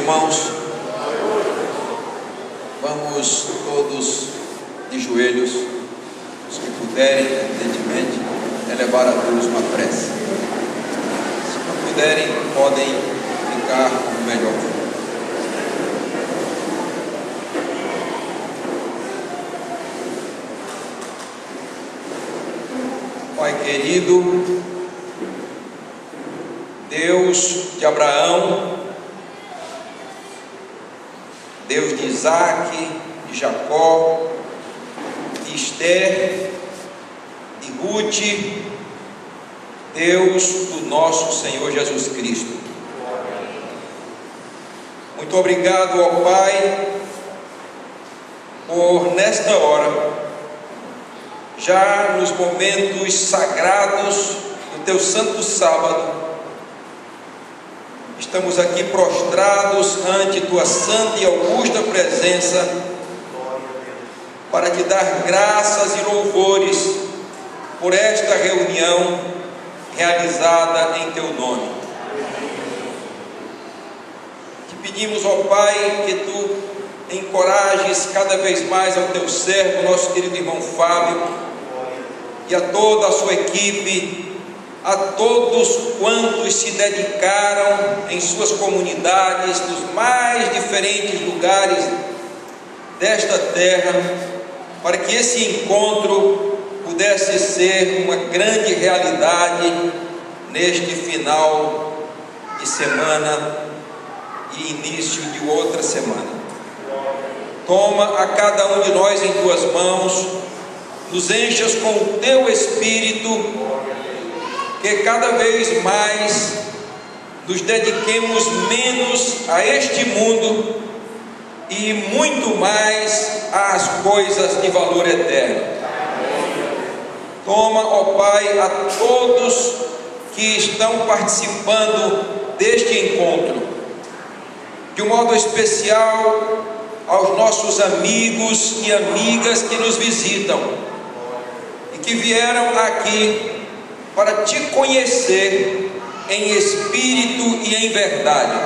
irmãos, vamos todos de joelhos, os que puderem, evidentemente, elevar a Deus uma prece. Se não puderem, podem ficar como melhor for. Pai querido, Deus de Abraão, Deus de Isaac, de Jacó, de Esther, de Ruth, Deus do nosso Senhor Jesus Cristo. Muito obrigado ao Pai por nesta hora, já nos momentos sagrados do Teu Santo Sábado, estamos aqui prostrados ante Tua santa e augusta presença para Te dar graças e louvores por esta reunião realizada em Teu nome. Te pedimos, ó Pai, que Tu encorajes cada vez mais ao Teu servo, nosso querido irmão Fábio, e a toda a sua equipe, a todos quantos se dedicaram em suas comunidades, nos mais diferentes lugares desta terra, para que esse encontro pudesse ser uma grande realidade neste final de semana e início de outra semana. Toma a cada um de nós em Tuas mãos, nos enchas com o Teu Espírito, que cada vez mais nos dediquemos menos a este mundo e muito mais às coisas de valor eterno. Toma, ó Pai, a todos que estão participando deste encontro, de um modo especial aos nossos amigos e amigas que nos visitam e que vieram aqui para Te conhecer em espírito e em verdade.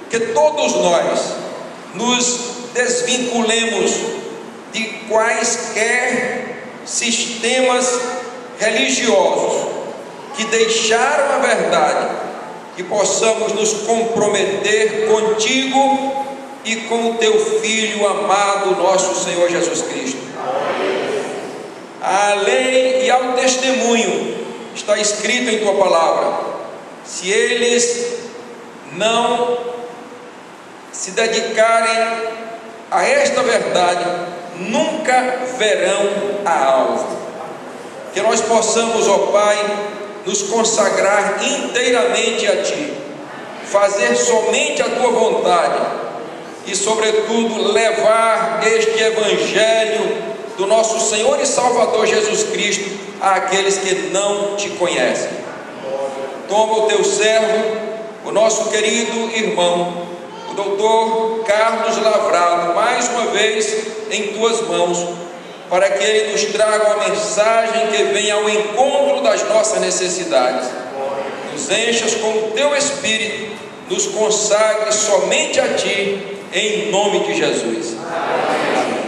Que todos nós nos desvinculemos de quaisquer sistemas religiosos que deixaram a verdade, que possamos nos comprometer contigo e com o Teu Filho amado, nosso Senhor Jesus Cristo. À lei e ao testemunho está escrito em Tua palavra: se eles não se dedicarem a esta verdade, nunca verão a alvo. Que nós possamos, ó Pai, nos consagrar inteiramente a Ti, fazer somente a Tua vontade e, sobretudo, levar este Evangelho do nosso Senhor e Salvador Jesus Cristo àqueles que não Te conhecem. Toma o Teu servo, o nosso querido irmão, o doutor Carlos Lavrado, mais uma vez em Tuas mãos, para que ele nos traga uma mensagem que venha ao encontro das nossas necessidades. Nos enchas com o Teu Espírito, nos consagre somente a Ti, em nome de Jesus. Amém.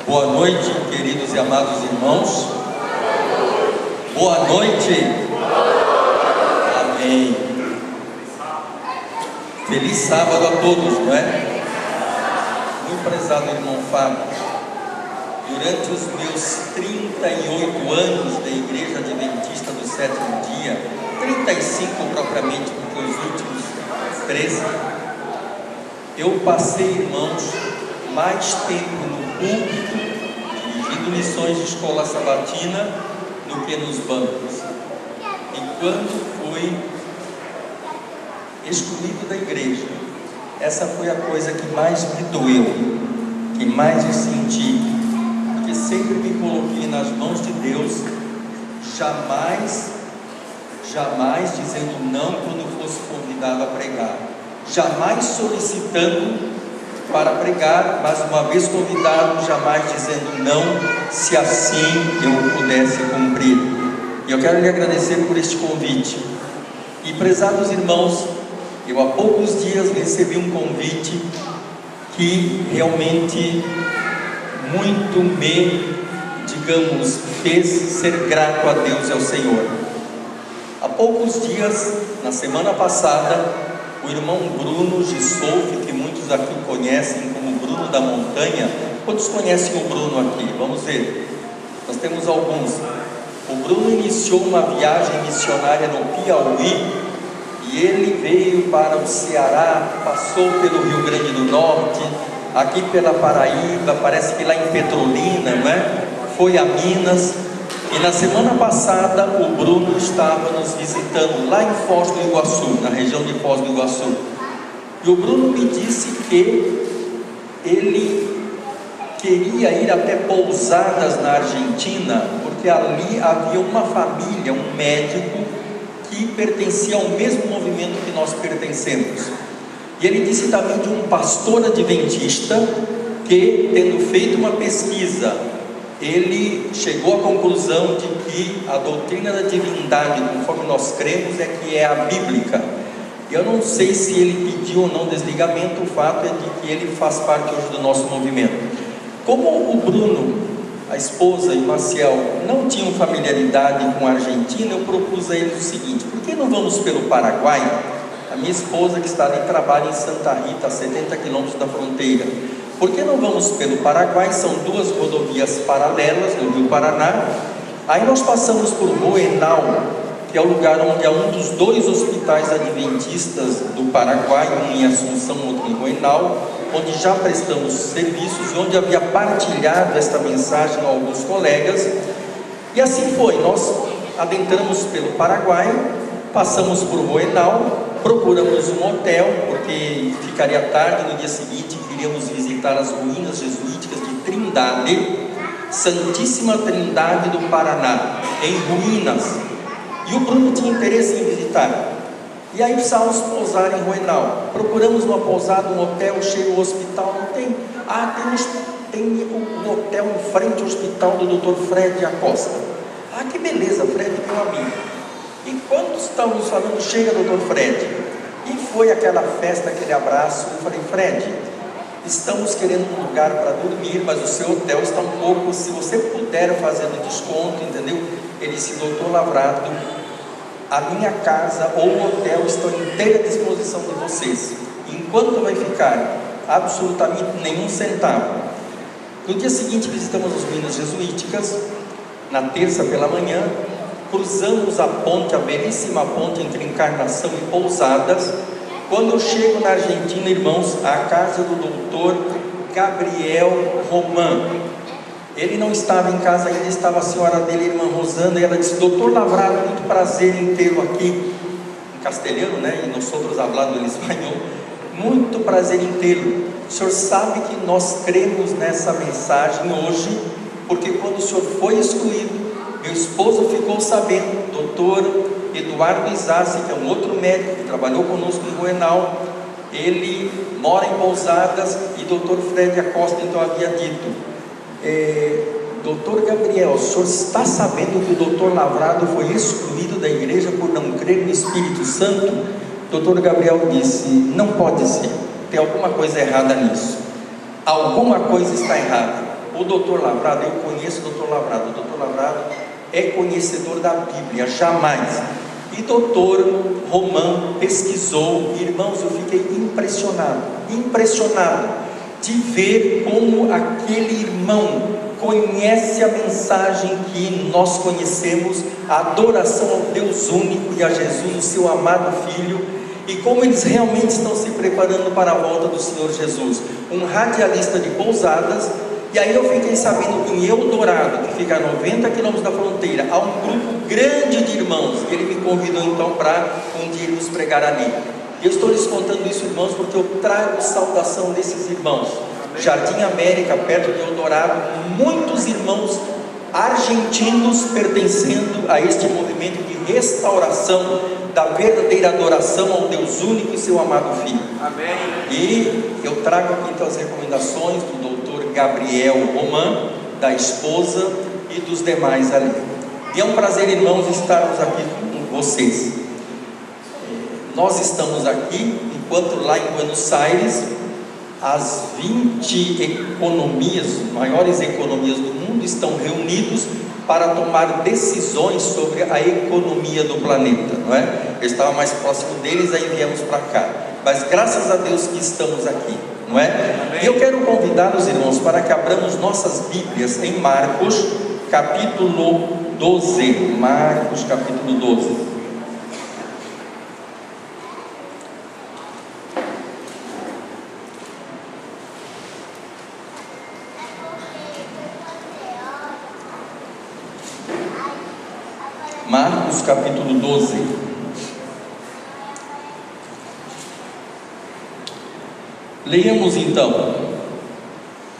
Boa noite, queridos e amados irmãos. Boa noite. Amém. Feliz sábado a todos, não é? Muito prezado irmão Fábio, durante os meus 38 anos da Igreja Adventista do Sétimo Dia, 35 propriamente, porque os últimos 13, eu passei, irmãos, mais tempo no púlpito, dirigindo lições de escola sabatina, do que nos bancos. E quando fui excluído da igreja, essa foi a coisa que mais me doeu, que mais eu senti, porque sempre me coloquei nas mãos de Deus, jamais dizendo não quando fosse convidado a pregar, jamais solicitando para pregar, mas uma vez convidado, jamais dizendo não, se assim eu pudesse cumprir. E eu quero lhe agradecer por este convite. E prezados irmãos, eu há poucos dias recebi um convite que realmente muito me, digamos, fez ser grato a Deus e ao Senhor. Há poucos dias, na semana passada, o irmão Bruno Gissolfi, que muitos aqui conhecem como Bruno da Montanha. Quantos conhecem o Bruno aqui? Vamos ver. Nós temos alguns. O Bruno iniciou uma viagem missionária no Piauí, e ele veio para o Ceará, passou pelo Rio Grande do Norte, aqui pela Paraíba, parece que lá em Petrolina, não é? Foi a Minas. E na semana passada o Bruno estava nos visitando lá em Foz do Iguaçu, na região de Foz do Iguaçu. E o Bruno me disse que ele queria ir até Pousadas na Argentina, porque ali havia uma família, um médico que pertencia ao mesmo movimento que nós pertencemos. E ele disse também de um pastor adventista que, tendo feito uma pesquisa, ele chegou à conclusão de que a doutrina da divindade, conforme nós cremos, é que é a bíblica. Eu não sei se ele pediu ou não desligamento, o fato é de que ele faz parte hoje do nosso movimento. Como o Bruno, a esposa e o Maciel não tinham familiaridade com a Argentina, eu propus a eles o seguinte: por que não vamos pelo Paraguai? A minha esposa, que está ali, trabalha em Santa Rita, a 70 quilômetros da fronteira. Por que não vamos pelo Paraguai? São duas rodovias paralelas no Rio Paraná. Aí nós passamos por Roenal, que é o lugar onde há um dos dois hospitais adventistas do Paraguai, um em Assunção, outro em Roenal, onde já prestamos serviços e onde havia partilhado esta mensagem a alguns colegas. E assim foi, nós adentramos pelo Paraguai, passamos por Roenal, procuramos um hotel, porque ficaria tarde, no dia seguinte queríamos visitar as ruínas jesuíticas de Trindade, Santíssima Trindade do Paraná, em ruínas. E o Bruno tinha interesse em visitar. E aí precisávamos pousar em Roenal. Procuramos uma pousada, um hotel, cheio o hospital, não tem? Tem um hotel em frente ao hospital do Dr. Fred Acosta. Que beleza, Fred, meu amigo. E quando estávamos falando, chega o Dr. Fred, e foi aquela festa, aquele abraço. Eu falei: Fred, estamos querendo um lugar para dormir, mas o seu hotel está um pouco, se você puder fazer um desconto, entendeu? Ele disse: doutor Lavrado, a minha casa ou o hotel estão em inteira disposição de vocês. Enquanto vai ficar? Absolutamente nenhum centavo. No dia seguinte visitamos as ruínas jesuíticas, na terça pela manhã, cruzamos a ponte, a belíssima ponte entre Encarnação e Pousadas. Quando eu chego na Argentina, irmãos, a casa do doutor Gabriel Roman, ele não estava em casa ainda, estava a senhora dele, a irmã Rosana, e ela disse: doutor Lavrado, muito prazer em tê-lo aqui, em castelhano, né, e nós outros hablando em espanhol, muito prazer em tê-lo. O senhor sabe que nós cremos nessa mensagem hoje, porque quando o senhor foi excluído, meu esposo ficou sabendo, doutor Eduardo Isassi, que é um outro médico que trabalhou conosco em Roenal, ele mora em Pousadas, e doutor Fred Acosta então havia dito: doutor Gabriel, o senhor está sabendo que o doutor Lavrado foi excluído da igreja por não crer no Espírito Santo? Doutor Gabriel disse: não pode ser, tem alguma coisa errada nisso, alguma coisa está errada. O doutor Lavrado, eu conheço o doutor Lavrado, o doutor Lavrado é conhecedor da Bíblia, jamais. E doutor Roman pesquisou, irmãos, eu fiquei impressionado de ver como aquele irmão conhece a mensagem que nós conhecemos, a adoração ao Deus único e a Jesus, o seu amado Filho, e como eles realmente estão se preparando para a volta do Senhor Jesus. Um radialista de Pousadas. E aí eu fiquei sabendo que em Eldorado, que fica a 90 quilômetros da fronteira, há um grupo grande de irmãos, e ele me convidou então para um dia irmos pregar ali. Eu estou lhes contando isso, irmãos, porque eu trago saudação desses irmãos. Jardim América, perto de Eldorado, muitos irmãos argentinos pertencendo a este movimento de restauração da verdadeira adoração ao Deus único e seu amado Filho. Amém. E eu trago aqui então as recomendações do doutor Gabriel Roman, da esposa e dos demais ali. E é um prazer, irmãos, estarmos aqui com vocês. Nós estamos aqui, enquanto lá em Buenos Aires, as 20 economias, maiores economias do mundo, estão reunidos para tomar decisões sobre a economia do planeta, não é? Eu estava mais próximo deles, aí viemos para cá. Mas graças a Deus que estamos aqui, não é? E eu quero convidar os irmãos para que abramos nossas Bíblias em Marcos, capítulo 12. Marcos, capítulo 12. Marcos capítulo 12. Leiamos então.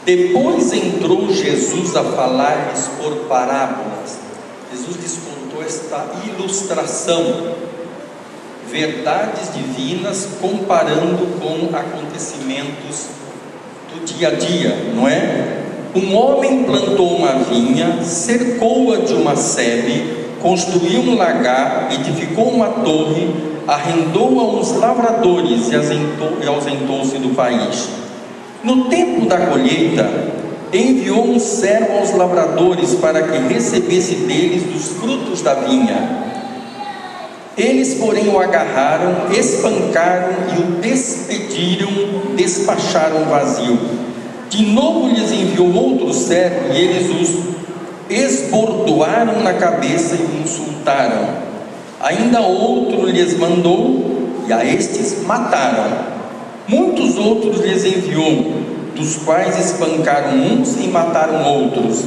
Depois entrou Jesus a falar-lhes por parábolas. Jesus lhes contou esta ilustração, verdades divinas, comparando com acontecimentos do dia a dia, não é? Um homem plantou uma vinha, cercou-a de uma sebe, construiu um lagar, edificou uma torre, arrendou a uns lavradores e ausentou-se do país. No tempo da colheita, enviou um servo aos lavradores para que recebesse deles dos frutos da vinha. Eles, porém, o agarraram, espancaram e o despediram, despacharam vazio. De novo lhes enviou outro servo e eles os esbordoaram na cabeça e o insultaram. Ainda outro lhes mandou e a estes mataram. Muitos outros lhes enviou, dos quais espancaram uns e mataram outros.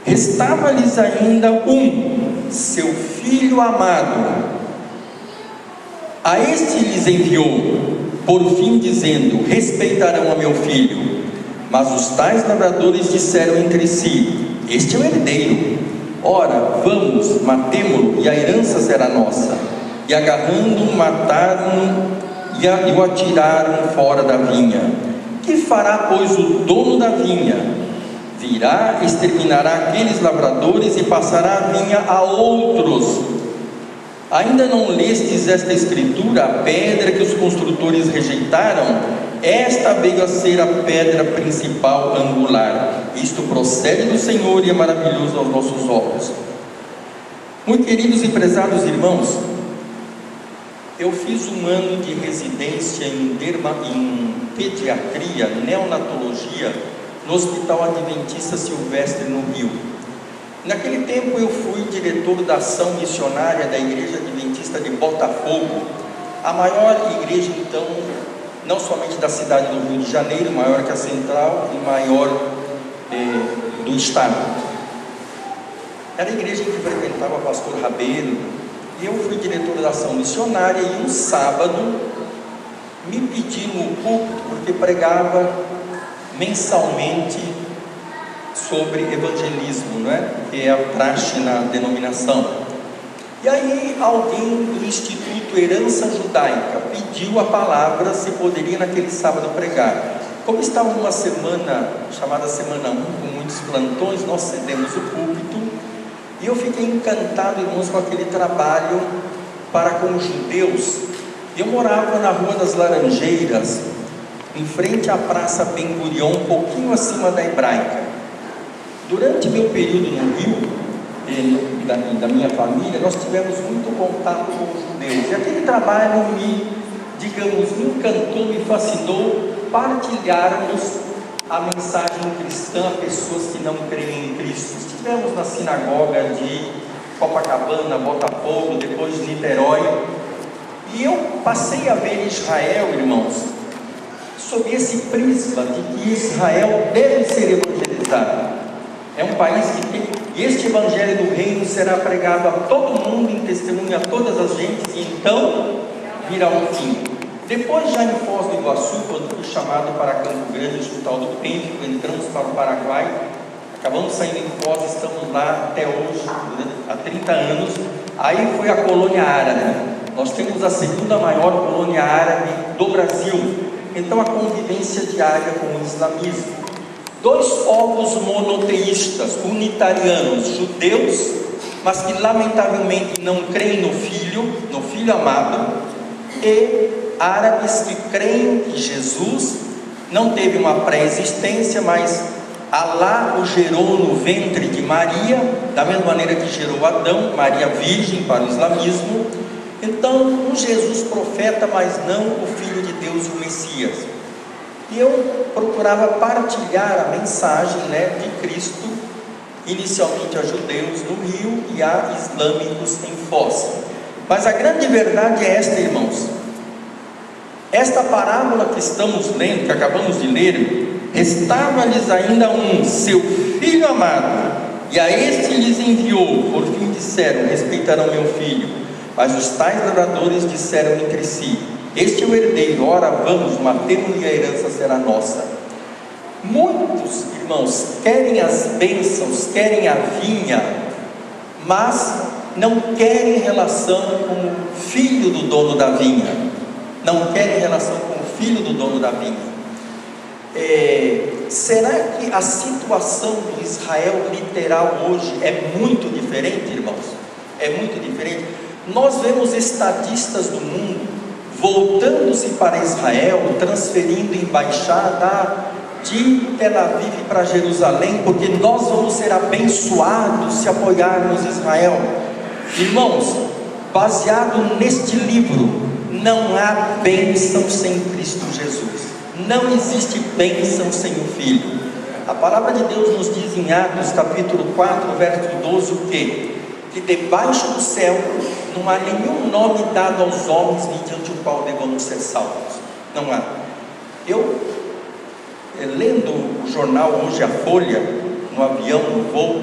Restava-lhes ainda um, seu filho amado. A este lhes enviou, por fim dizendo: respeitarão a meu filho. Mas os tais lavradores disseram entre si: este é o herdeiro, ora, vamos, matemo-lo, e a herança será nossa. E agarrando-o, mataram e o atiraram fora da vinha. Que fará, pois, o dono da vinha? Virá, exterminará aqueles lavradores e passará a vinha a outros. Ainda não lestes esta escritura? A pedra que os construtores rejeitaram, esta veio a ser a pedra principal angular. Isto procede do Senhor e é maravilhoso aos nossos olhos. Muito queridos e prezados irmãos, eu fiz um ano de residência em pediatria, neonatologia, no Hospital Adventista Silvestre, no Rio. Naquele tempo eu fui diretor da ação missionária da Igreja Adventista de Botafogo, a maior igreja então, não somente da cidade do Rio de Janeiro, maior que a central e maior do estado. Era a igreja que frequentava o pastor Rabelo, e eu fui diretor da ação missionária, e um sábado me pediram no púlpito, porque pregava mensalmente sobre evangelismo, não é? Que é a praxe na denominação. E aí alguém do Instituto Herança Judaica pediu a palavra, se poderia naquele sábado pregar. Como estava numa semana chamada Semana 1, com muitos plantões, nós cedemos o púlpito, e eu fiquei encantado, irmãos, com aquele trabalho para com os judeus. Eu morava na Rua das Laranjeiras, em frente à Praça Ben Gurion, um pouquinho acima da Hebraica. Durante meu período no Rio, da minha família, nós tivemos muito contato com os judeus, e aquele trabalho me encantou, me fascinou, partilharmos a mensagem cristã a pessoas que não creem em Cristo. Estivemos na sinagoga de Copacabana, Botafogo, depois de Niterói, e eu passei a ver Israel, irmãos, sob esse prisma de que Israel deve ser evangelizado. É um país que tem, e este evangelho do reino será pregado a todo mundo, em testemunho a todas as gentes, e então virá um fim. Depois, já em Foz do Iguaçu, quando fui chamado para Campo Grande, Hospital do Pênfico, entramos para o Paraguai, acabamos saindo em Foz, estamos lá até hoje, há 30 anos. Aí foi a colônia árabe. Nós temos a segunda maior colônia árabe do Brasil. Então, a convivência diária com o islamismo. Dois povos monoteístas, unitarianos, judeus, mas que lamentavelmente não creem no Filho amado, e árabes que creem que Jesus não teve uma pré-existência, mas Alá o gerou no ventre de Maria, da mesma maneira que gerou Adão, Maria virgem para o islamismo. Então, um Jesus profeta, mas não o Filho de Deus, o Messias. E eu procurava partilhar a mensagem, de Cristo, inicialmente a judeus no Rio e a islâmicos em Foz. Mas a grande verdade é esta, irmãos. Esta parábola que estamos lendo, que acabamos de ler, restava-lhes ainda um, seu filho amado, e a este lhes enviou. Por fim disseram: respeitarão meu filho. Mas os tais lavradores disseram entre si: este é o herdeiro, ora vamos, matemo-lo e a herança será nossa. Muitos, irmãos, querem as bênçãos, querem a vinha, mas não querem relação com o filho do dono da vinha. Não querem relação com o filho do dono da vinha. Será que a situação do Israel literal hoje é muito diferente, irmãos? É muito diferente. Nós vemos estadistas do mundo voltando-se para Israel, transferindo embaixada de Tel Aviv para Jerusalém, porque nós vamos ser abençoados se apoiarmos Israel. Irmãos, baseado neste livro, não há bênção sem Cristo Jesus. Não existe bênção sem o Filho. A palavra de Deus nos diz em Atos capítulo 4, verso 12, o quê? Que debaixo do céu não há nenhum nome dado aos homens mediante o qual devamos ser salvos. Não há. Eu, lendo o jornal hoje, a Folha, no avião, no voo,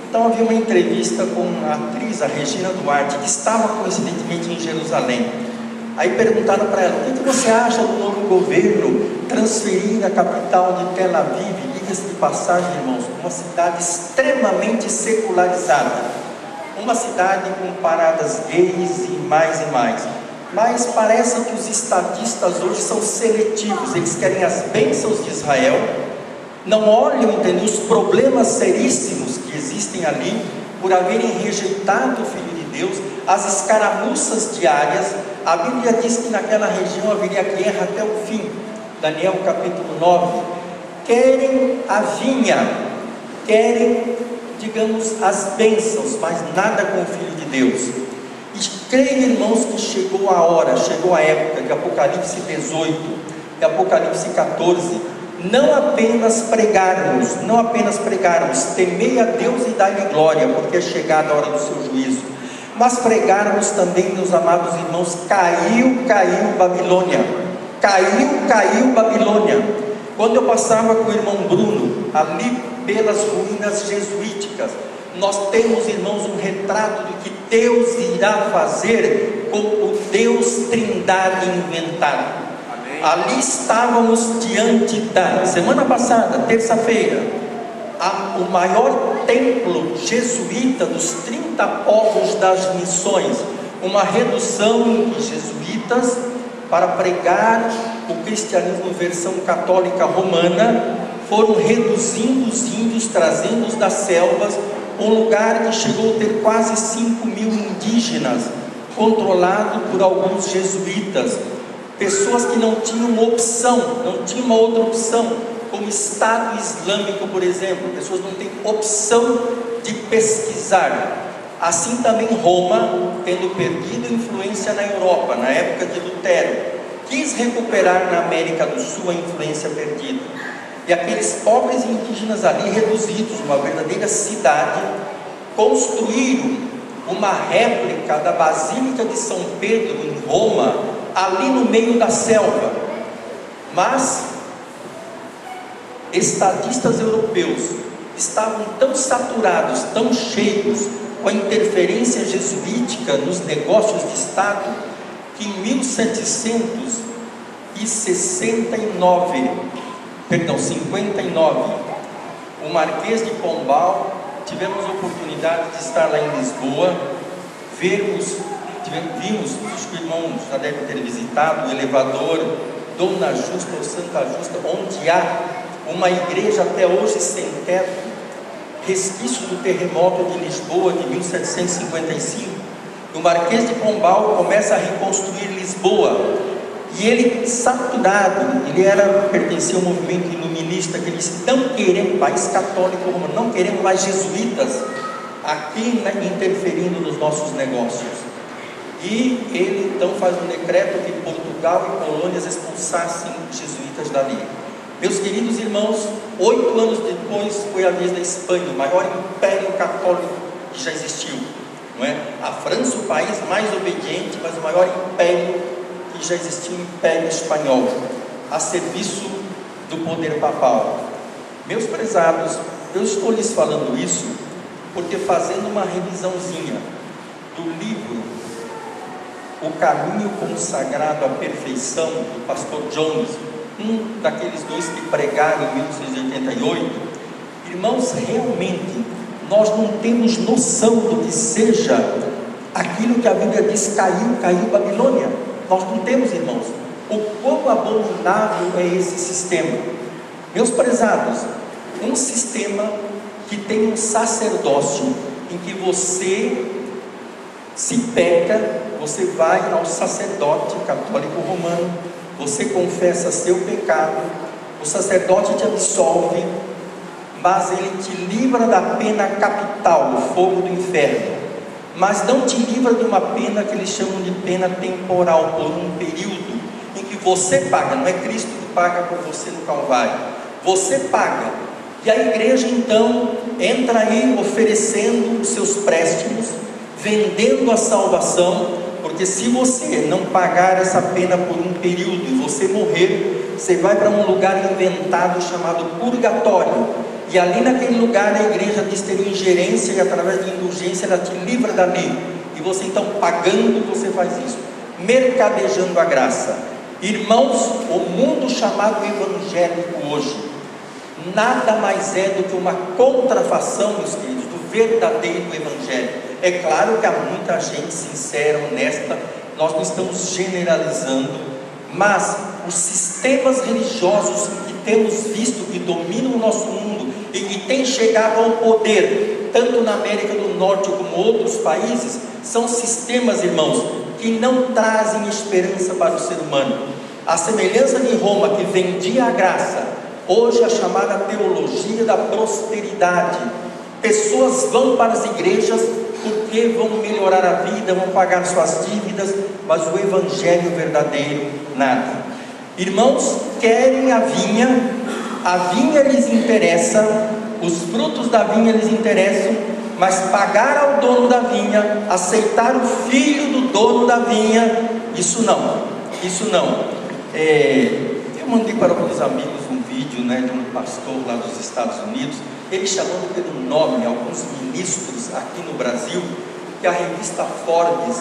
então havia uma entrevista com a atriz, a Regina Duarte, que estava coincidentemente em Jerusalém. Aí perguntaram para ela: o que você acha do novo governo transferir a capital de Tel Aviv? Diga-se de passagem, irmãos, uma cidade extremamente secularizada, uma cidade com paradas gays e mais. Mas parece que os estadistas hoje são seletivos. Eles querem as bênçãos de Israel, não olham, entendeu, os problemas seríssimos que existem ali por haverem rejeitado o Filho de Deus, as escaramuças diárias. A Bíblia diz que naquela região haveria guerra até o fim. Daniel capítulo 9. Querem a vinha, querem, digamos, as bênçãos, mas nada com o Filho de Deus. E creio, irmãos, que chegou a hora, chegou a época de Apocalipse 18, de Apocalipse 14, não apenas pregarmos, temei a Deus e dai-lhe glória, porque é chegada a hora do seu juízo, mas pregarmos também, meus amados irmãos, caiu Babilônia, caiu Babilônia. Quando eu passava com o irmão Bruno, ali pelas ruínas jesuíticas, nós temos, irmãos, um retrato do que Deus irá fazer com o Deus Trindade inventado. Amém. Ali estávamos diante da, semana passada, terça-feira, o maior templo jesuíta dos 30 povos das missões, uma redução de jesuítas para pregar o cristianismo versão católica romana. Foram reduzindo os índios, trazendo-os das selvas, um lugar que chegou a ter quase 5 mil indígenas, controlado por alguns jesuítas, pessoas que não tinham opção, não tinham uma outra opção, como Estado Islâmico, por exemplo. Pessoas não têm opção de pesquisar. Assim também Roma, tendo perdido influência na Europa, na época de Lutero, quis recuperar na América do Sul a influência perdida. E aqueles pobres e indígenas ali, reduzidos, uma verdadeira cidade, construíram uma réplica da Basílica de São Pedro em Roma, ali no meio da selva. Mas estadistas europeus estavam tão saturados, tão cheios com a interferência jesuítica nos negócios de Estado, que em 59, o Marquês de Pombal, tivemos a oportunidade de estar lá em Lisboa, vimos, os irmãos já devem ter visitado o elevador Dona Justa ou Santa Justa, onde há uma igreja até hoje sem teto, resquício do terremoto de Lisboa de 1755. O Marquês de Pombal começa a reconstruir Lisboa, e ele, saturado, pertencia ao movimento iluminista, que disse: não queremos, país católico romano, não queremos mais jesuítas aqui interferindo nos nossos negócios. E ele então faz um decreto que Portugal e colônias expulsassem jesuítas dali. Meus queridos irmãos, 8 anos depois foi a vez da Espanha, o maior império católico que já existiu, não é? A França, o país mais obediente, mas o maior império que já existiu, o Império Espanhol, a serviço do poder papal. Meus prezados, eu estou lhes falando isso porque, fazendo uma revisãozinha do livro O Caminho Consagrado à Perfeição, do pastor Jones, um daqueles dois que pregaram em 1888, irmãos, realmente nós não temos noção do que seja aquilo que a Bíblia diz: caiu Babilônia. Nós não temos, irmãos, o quão abominável é esse sistema. Meus prezados, um sistema que tem um sacerdócio, em que você, se peca, você vai ao sacerdote católico romano, você confessa seu pecado, o sacerdote te absolve, mas ele te livra da pena capital, o fogo do inferno, mas não te livra de uma pena que eles chamam de pena temporal, por um período em que você paga. Não é Cristo que paga por você no Calvário, você paga. E a igreja então entra aí oferecendo os seus préstimos, vendendo a salvação, porque se você não pagar essa pena por um período e você morrer, você vai para um lugar inventado chamado purgatório. E ali naquele lugar a igreja diz ter ingerência, e através de indulgência ela te livra dali. E você então, pagando, você faz isso, mercadejando a graça. Irmãos, o mundo chamado evangélico hoje nada mais é do que uma contrafação, meus queridos, do verdadeiro evangelho. É claro que há muita gente sincera, honesta, nós não estamos generalizando, mas os sistemas religiosos que temos visto que dominam o nosso mundo e que têm chegado ao poder, tanto na América do Norte como outros países, são sistemas, irmãos, que não trazem esperança para o ser humano. A semelhança de Roma, que vendia a graça, hoje a chamada teologia da prosperidade. Pessoas vão para as igrejas porque vão melhorar a vida, vão pagar suas dívidas, mas o evangelho verdadeiro, nada. Irmãos, querem a vinha lhes interessa, os frutos da vinha lhes interessam, mas pagar ao dono da vinha, aceitar o filho do dono da vinha, isso não. Eu mandei para alguns amigos um vídeo, de um pastor lá dos Estados Unidos, ele chamando pelo nome alguns ministros aqui no Brasil, que a revista Forbes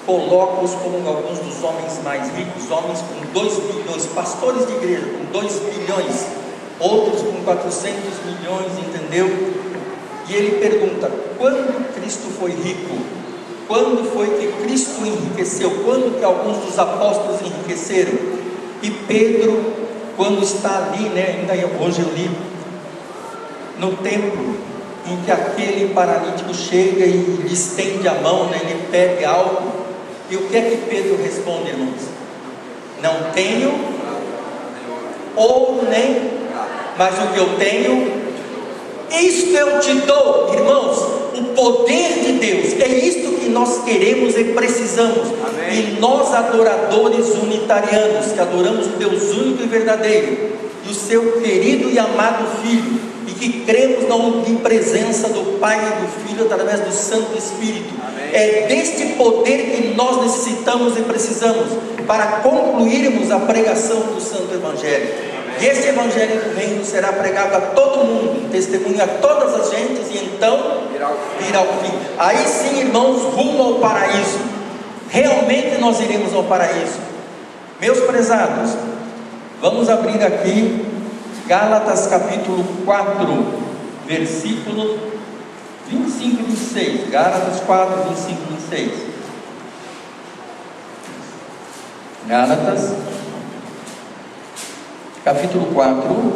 coloca-os como alguns dos homens mais ricos, homens com 2 bilhões, pastores de igreja com 2 bilhões, outros com 400 milhões, entendeu? E ele pergunta: quando Cristo foi rico? Quando foi que Cristo enriqueceu? Quando que alguns dos apóstolos enriqueceram? E Pedro, quando está ali, ainda hoje eu li, no templo, em que aquele paralítico chega e lhe estende a mão, ele pede algo, e o que é que Pedro responde, irmãos? Não tenho ouro nem, mas o que eu tenho, isto eu te dou. Irmãos, o poder de Deus. É isto que nós queremos e precisamos. Amém. E nós, adoradores unitarianos, que adoramos o Deus único e verdadeiro, e o seu querido e amado Filho, e que cremos na onipresença do Pai e do Filho através do Santo Espírito. Amém. É deste poder que nós necessitamos e precisamos para concluirmos a pregação do Santo Evangelho. E este Evangelho do Reino será pregado a todo mundo, testemunho a todas as gentes, e então virá o fim. Aí sim, irmãos, rumo ao paraíso. Realmente nós iremos ao paraíso. Meus prezados, vamos abrir aqui Gálatas capítulo 4, versículo 25 e 26. Gálatas 4, 25 e 26. Gálatas capítulo 4.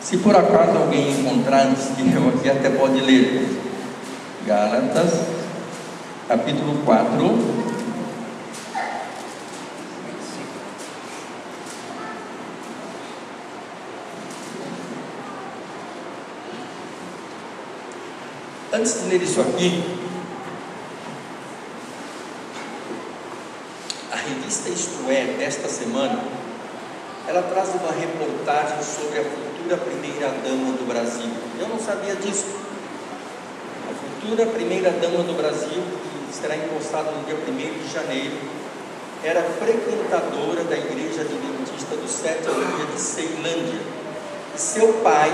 Se por acaso alguém encontrar antes que eu aqui, até pode ler. Gálatas capítulo 4. Antes de ler isso aqui, a revista Isto É, desta semana, ela traz uma reportagem sobre a futura primeira-dama do Brasil. Eu não sabia disso. A futura primeira-dama do Brasil, que será empossada no dia 1º de janeiro, era frequentadora da Igreja Adventista do Sétimo Dia de Ceilândia. E seu pai,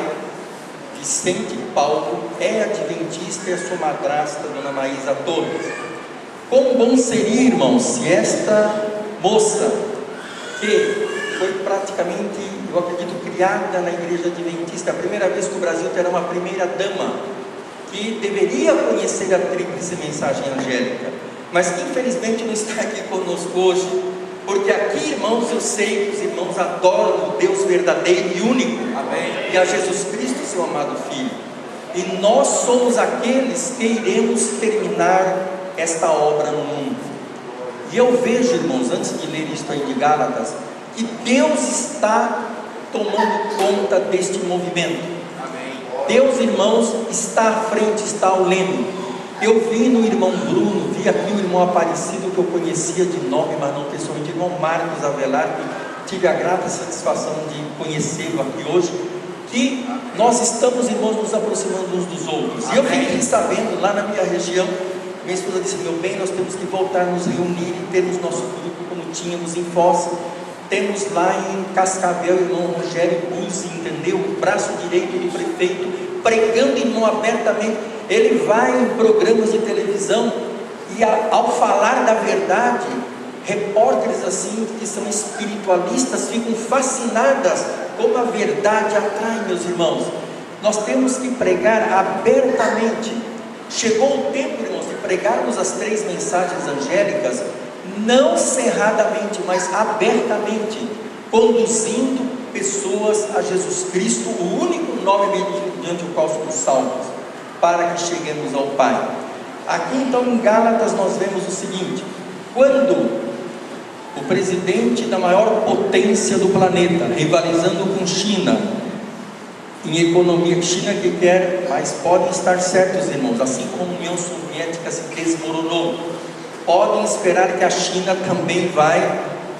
Vicente Paulo, é adventista, e a sua madrasta, Dona Maísa Torres. Quão bom seria, irmãos, se esta moça, que foi praticamente, eu acredito, criada na Igreja Adventista, a primeira vez que o Brasil terá uma primeira dama, que deveria conhecer a tríplice mensagem angélica, mas que infelizmente não está aqui conosco hoje, porque aqui, irmãos, eu sei que os irmãos adoram o Deus verdadeiro e único. Amém. E a Jesus Cristo, seu amado Filho, e nós somos aqueles que iremos terminar esta obra no mundo. E eu vejo, irmãos, antes de ler isto aí de Gálatas, que Deus está tomando conta deste movimento. Amém. Deus, irmãos, está à frente, está ao leme. Eu vi no irmão Bruno, vi aqui o irmão Aparecido, que eu conhecia de nome, mas não pessoalmente, o irmão Marcos Avelar, que tive a grata satisfação de conhecê-lo aqui hoje, que nós estamos, irmãos, nos aproximando uns dos outros. E eu fiquei sabendo, lá na minha região, minha esposa disse: meu bem, nós temos que voltar a nos reunir e termos nosso grupo como tínhamos em Foz. Temos lá em Cascavel o irmão Rogério Buzzi, entendeu? O braço direito do prefeito, pregando, irmão, abertamente. Ele vai em programas de televisão e ao falar da verdade, repórteres assim, que são espiritualistas, ficam fascinadas como a verdade atrai, meus irmãos. Nós temos que pregar abertamente. Chegou o tempo, irmãos, de pregarmos as 3 mensagens angélicas, não cerradamente, mas abertamente, conduzindo pessoas a Jesus Cristo, o único nome mediante o qual somos salvos, para que cheguemos ao Pai. Aqui então em Gálatas nós vemos o seguinte: quando o presidente da maior potência do planeta, rivalizando com China em economia, China que quer, mas podem estar certos, irmãos, assim como a União Soviética se desmoronou, podem esperar que a China também vai,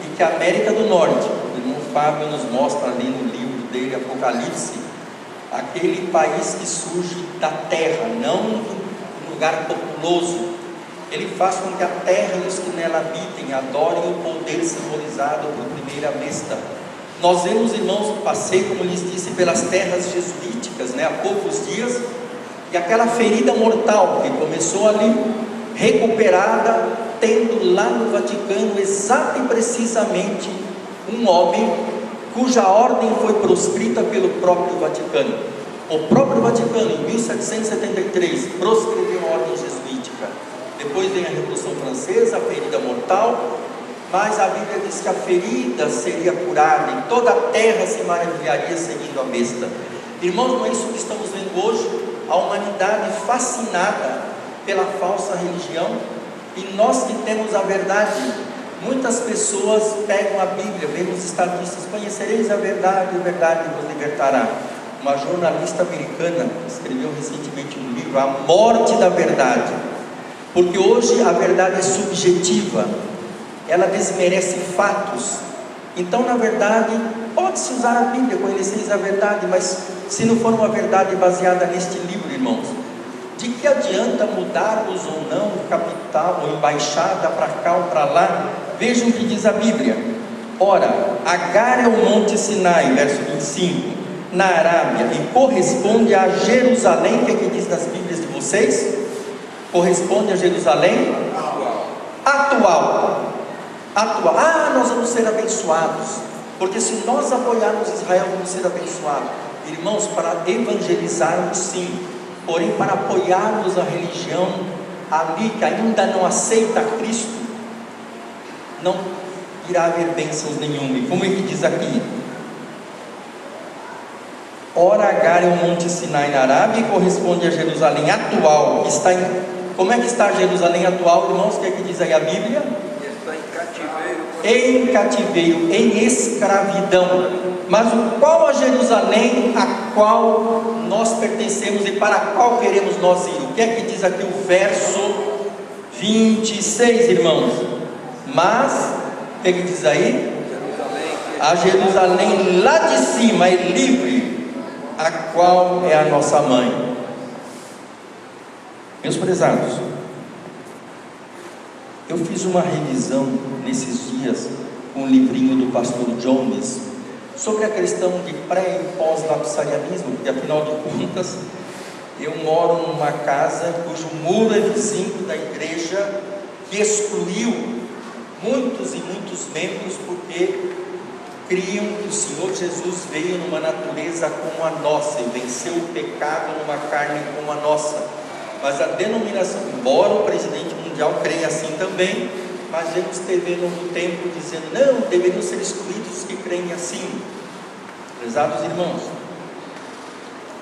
e que a América do Norte, o irmão Fábio nos mostra ali no livro dele, Apocalipse, aquele país que surge da terra, não um lugar populoso. Ele faz com que a terra e os que nela habitem adorem o poder simbolizado por primeira besta. Nós vemos, irmãos, passei, como lhes disse, pelas terras jesuíticas, há poucos dias, e aquela ferida mortal que começou ali, recuperada, tendo lá no Vaticano, exata e precisamente, um homem cuja ordem foi proscrita pelo próprio Vaticano. O próprio Vaticano, em 1773, proscreveu a ordem jesuítica. Depois vem a Revolução Francesa, a ferida mortal, mas a Bíblia diz que a ferida seria curada e toda a terra se maravilharia seguindo a besta. Irmãos, não é isso que estamos vendo hoje? A humanidade fascinada pela falsa religião, e nós que temos a verdade. Muitas pessoas pegam a Bíblia, vemos estatistas: conhecereis a verdade vos libertará. Uma jornalista americana escreveu recentemente um livro, A Morte da Verdade, porque hoje a verdade é subjetiva, ela desmerece fatos. Então, na verdade, pode-se usar a Bíblia com essência da verdade, mas se não for uma verdade baseada neste livro, irmãos, de que adianta mudarmos ou não capital ou embaixada para cá ou para lá? Vejam o que diz a Bíblia. Ora, Agar é o monte Sinai, verso 25, na Arábia, e corresponde a Jerusalém. O que é que diz nas Bíblias de vocês? Corresponde a Jerusalém atual. Nós vamos ser abençoados, porque se nós apoiarmos Israel, vamos ser abençoados. Irmãos, para evangelizarmos sim, porém para apoiarmos a religião ali que ainda não aceita Cristo, não irá haver bênçãos nenhuma. E como ele diz aqui, ora, Agar é o monte Sinai na Arábia e corresponde a Jerusalém atual. Como é que está a Jerusalém atual, irmãos? O que é que diz aí a Bíblia? Está em cativeiro. Em cativeiro, em escravidão. Mas qual a Jerusalém a qual nós pertencemos e para a qual queremos nós ir? O que é que diz aqui o verso 26, irmãos? Mas, o que é que diz aí? A Jerusalém lá de cima é livre, a qual é a nossa mãe. Meus prezados, eu fiz uma revisão nesses dias com um livrinho do pastor Jones sobre a questão de pré e pós-lapsarianismo, porque afinal de contas eu moro numa casa cujo muro é vizinho da igreja que excluiu muitos e muitos membros porque criam que o Senhor Jesus veio numa natureza como a nossa e venceu o pecado numa carne como a nossa. Mas a denominação, embora o presidente mundial creia assim também, mas vemos TV Novo Tempo dizendo, não, deveriam ser excluídos os que creem assim. Prezados irmãos,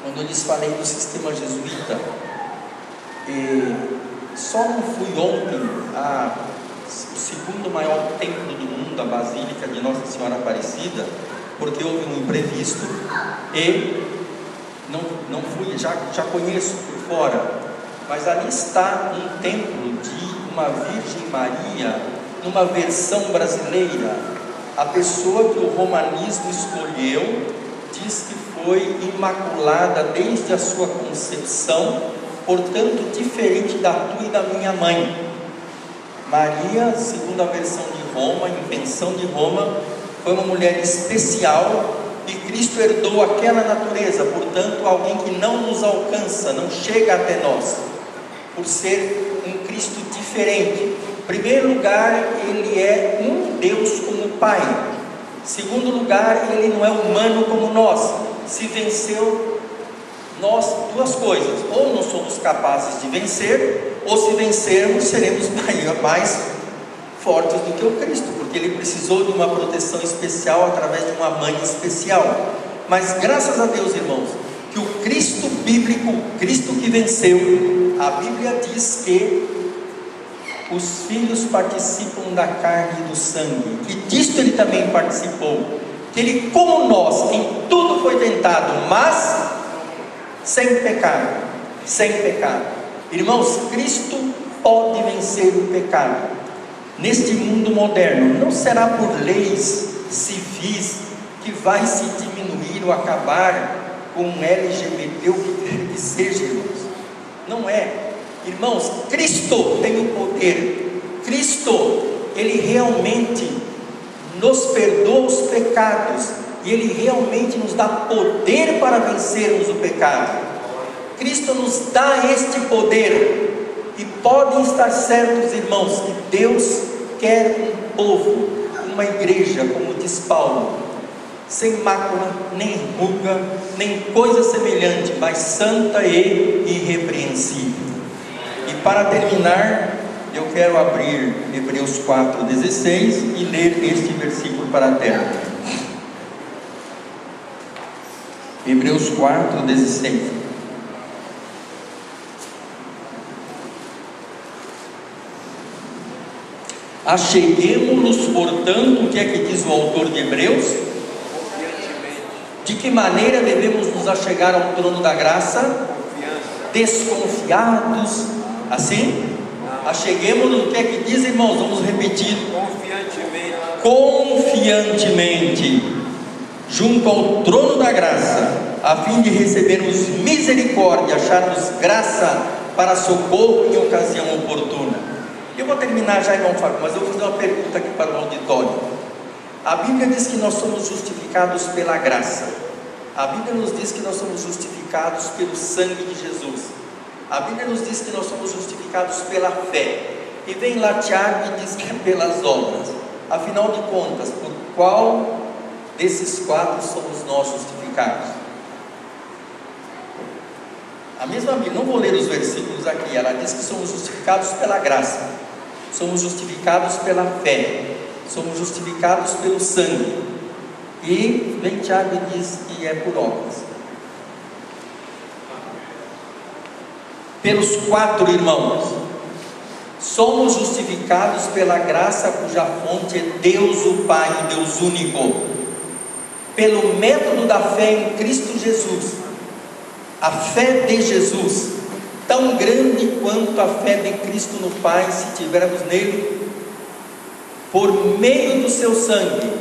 quando eu lhes falei do sistema jesuíta, só não fui ontem o segundo maior templo do mundo, a Basílica de Nossa Senhora Aparecida, porque houve um imprevisto e não fui, já conheço por fora. Mas ali está um templo de uma Virgem Maria, numa versão brasileira. A pessoa que o romanismo escolheu diz que foi imaculada desde a sua concepção, portanto diferente da tua e da minha mãe. Maria, segundo a versão de Roma, invenção de Roma, foi uma mulher especial e Cristo herdou aquela natureza, portanto alguém que não nos alcança, não chega até nós, por ser um Cristo diferente. Em primeiro lugar, ele é um Deus como Pai. Em segundo lugar, ele não é humano como nós. Se venceu nós, duas coisas: ou não somos capazes de vencer, ou se vencermos, seremos mais fortes do que o Cristo, porque ele precisou de uma proteção especial através de uma mãe especial. Mas graças a Deus, irmãos, que o Cristo bíblico, o Cristo que venceu, a Bíblia diz que os filhos participam da carne e do sangue, e disto ele também participou, que ele, como nós, em tudo foi tentado, mas sem pecado. Irmãos, Cristo pode vencer o pecado. Neste mundo moderno, não será por leis civis que vai se diminuir ou acabar com LGBT, o que quer que seja, irmãos. Não é. Irmãos, Cristo tem o poder. Cristo, ele realmente nos perdoa os pecados, e ele realmente nos dá poder para vencermos o pecado. Cristo nos dá este poder, e podem estar certos, irmãos, que Deus quer um povo, uma igreja, como diz Paulo, sem mácula, nem ruga, nem coisa semelhante, mas santa e irrepreensível. E para terminar, eu quero abrir Hebreus 4,16 e ler este versículo para a terra. Hebreus 4,16. Acheguemo-nos, portanto, o que é que diz o autor de Hebreus? De que maneira devemos nos achegar ao trono da graça? Desconfiados. Assim? Acheguemos-nos, o que é que diz, irmãos? Vamos repetir. Confiantemente, junto ao trono da graça, a fim de recebermos misericórdia, acharmos graça para socorro em ocasião oportuna. Eu vou terminar já, irmão Fábio, mas eu vou fazer uma pergunta aqui para o auditório. A Bíblia diz que nós somos justificados pela graça. A Bíblia nos diz que nós somos justificados pelo sangue de Jesus. A Bíblia nos diz que nós somos justificados pela fé. E vem lá Tiago e diz que é pelas obras. Afinal de contas, por qual desses quatro somos nós justificados? A mesma Bíblia, não vou ler os versículos aqui, ela diz que somos justificados pela graça, somos justificados pela fé, somos justificados pelo sangue. E vem Tiago e diz que é por obras. Pelos quatro irmãos, somos justificados pela graça cuja fonte é Deus o Pai, o Deus único, pelo método da fé em Cristo Jesus, a fé de Jesus, tão grande quanto a fé de Cristo no Pai, se tivermos nele, por meio do seu sangue,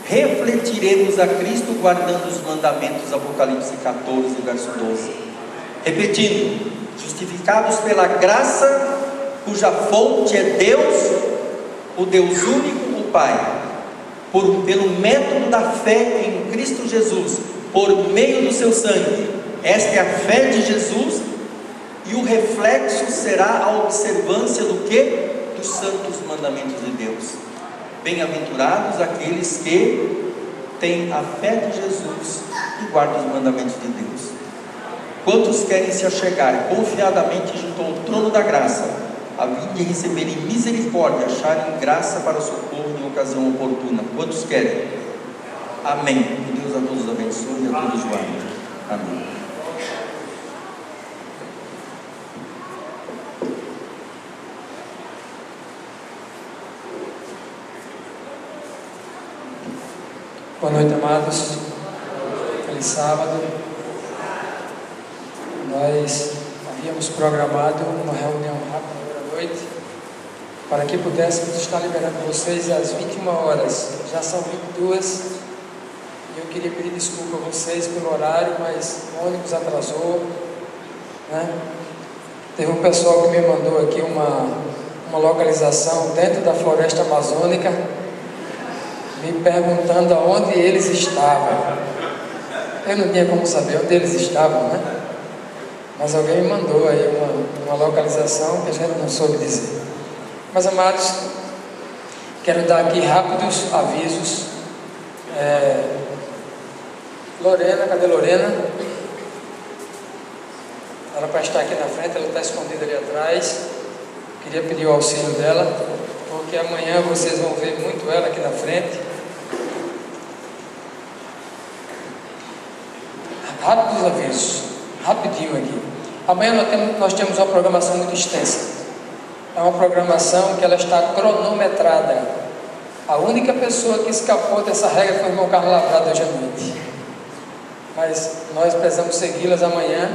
refletiremos a Cristo guardando os mandamentos, Apocalipse 14, verso 12. Repetindo, justificados pela graça cuja fonte é Deus, o Deus único, o Pai, pelo método da fé em Cristo Jesus, por meio do seu sangue. Esta é a fé de Jesus, e o reflexo será a observância do que? Dos santos mandamentos de Deus. Bem-aventurados aqueles que têm a fé de Jesus e guardam os mandamentos de Deus. Quantos querem se achegar confiadamente junto ao trono da graça, a fim de receberem misericórdia, acharem graça para socorro em ocasião oportuna? Quantos querem? Amém. Que Deus a todos abençoe e a todos guarde. Amém. Boa noite, amados. Feliz sábado. Nós havíamos programado uma reunião rápida à noite para que pudéssemos estar liberando vocês às 21 horas. Já são 22 e eu queria pedir desculpa a vocês pelo horário, mas o ônibus atrasou, né? Teve um pessoal que me mandou aqui uma localização dentro da floresta amazônica, me perguntando aonde eles estavam. Eu não tinha como saber onde eles estavam, né? Mas alguém me mandou aí uma localização que a gente não soube dizer. Mas, amados, quero dar aqui rápidos avisos. Lorena, cadê Lorena? Ela para estar aqui na frente, ela está escondida ali atrás. Queria pedir o auxílio dela, porque amanhã vocês vão ver muito ela aqui na frente. Rápidos avisos, rapidinho aqui. Amanhã nós temos uma programação muito extensa. É uma programação que ela está cronometrada. A única pessoa que escapou dessa regra foi o irmão Carlos Lavrado hoje à noite. Mas nós precisamos segui-las amanhã.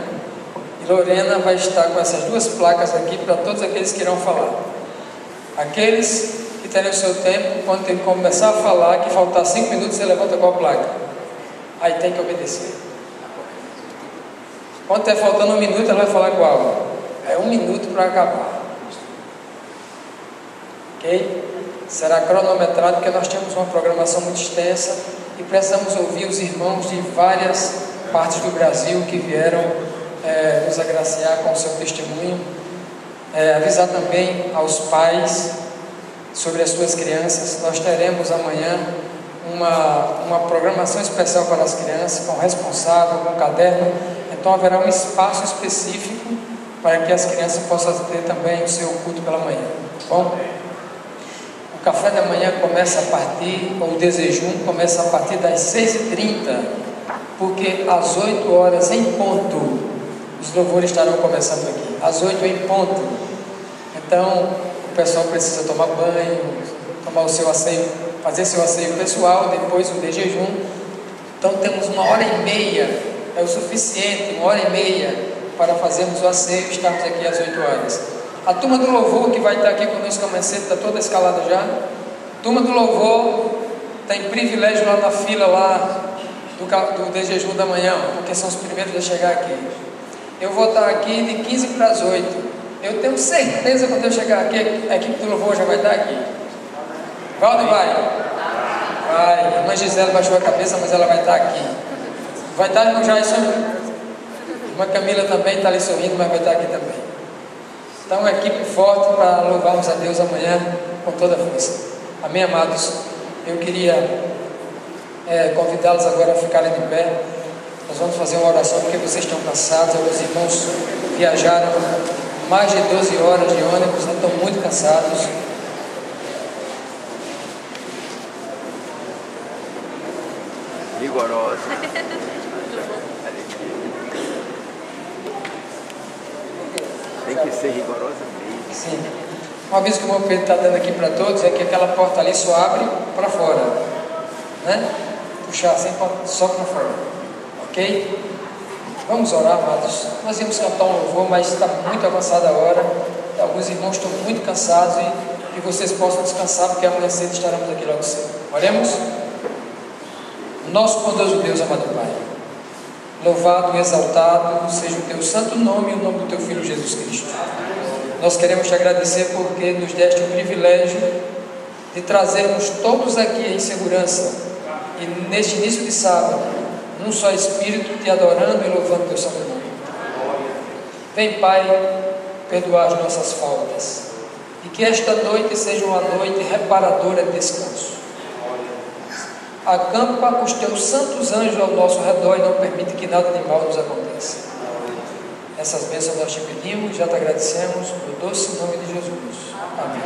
E Lorena vai estar com essas duas placas aqui para todos aqueles que irão falar. Aqueles que terem o seu tempo, quando ele começar a falar, que faltar 5 minutos, você levanta com a placa. Aí tem que obedecer. Quando está faltando 1 minuto, ela vai falar qual? É 1 minuto para acabar. Ok? Será cronometrado, porque nós temos uma programação muito extensa e precisamos ouvir os irmãos de várias partes do Brasil que vieram nos agraciar com o seu testemunho. Avisar também aos pais sobre as suas crianças. Nós teremos amanhã uma programação especial para as crianças, com responsável, com caderno. Então haverá um espaço específico para que as crianças possam ter também o seu culto pela manhã. Bom, o café da manhã começa a partir, ou o desejum começa a partir das 6h30, porque às 8 horas em ponto, os louvores estarão começando aqui, às 8 em ponto. Então, o pessoal precisa tomar banho, tomar o seu asseio, fazer seu asseio pessoal, depois o de jejum, Então temos 1h30, é o suficiente, 1h30 para fazermos o asseio e estarmos aqui às 8 horas. A turma do louvor que vai estar aqui conosco amanhã cedo, está toda escalada já. Turma do louvor tem privilégio lá na fila lá do de jejum da manhã, porque são os primeiros a chegar aqui. Eu vou estar aqui de 15 para as 8. Eu tenho certeza que quando eu chegar aqui, a equipe do louvor já vai estar aqui. Vai ou não vai? Vai. A irmã Gisele baixou a cabeça, mas ela vai estar aqui. Vai estar, irmão Jason? Irmã Camila também está ali sorrindo, mas vai estar aqui também. Então, uma equipe forte para louvarmos a Deus amanhã com toda a força. Amém, amados? Eu queria convidá-los agora a ficarem de pé. Nós vamos fazer uma oração porque vocês estão cansados. Os irmãos viajaram mais de 12 horas de ônibus, né? Estão muito cansados. Rigorosa. Tem que ser rigorosa mesmo. Sim. Um aviso que o irmão Pedro está dando aqui para todos é que aquela porta ali só abre para fora, né? Puxar assim só para fora, ok? Vamos orar, amados. Nós íamos cantar um louvor, mas está muito avançada a hora. Alguns irmãos estão muito cansados e que vocês possam descansar, porque amanhã cedo estaremos aqui logo cedo. Oremos. Nosso poderoso Deus, amado Pai, louvado e exaltado seja o teu santo nome e o nome do teu Filho Jesus Cristo. Nós queremos te agradecer porque nos deste o privilégio de trazermos todos aqui em segurança e neste início de sábado, num só Espírito, te adorando e louvando teu santo nome. Vem, Pai, perdoar as nossas faltas e que esta noite seja uma noite reparadora de descanso. Acampa os teus santos anjos ao nosso redor e não permite que nada de mal nos aconteça. Essas bênçãos nós te pedimos e já te agradecemos no doce nome de Jesus. Amém.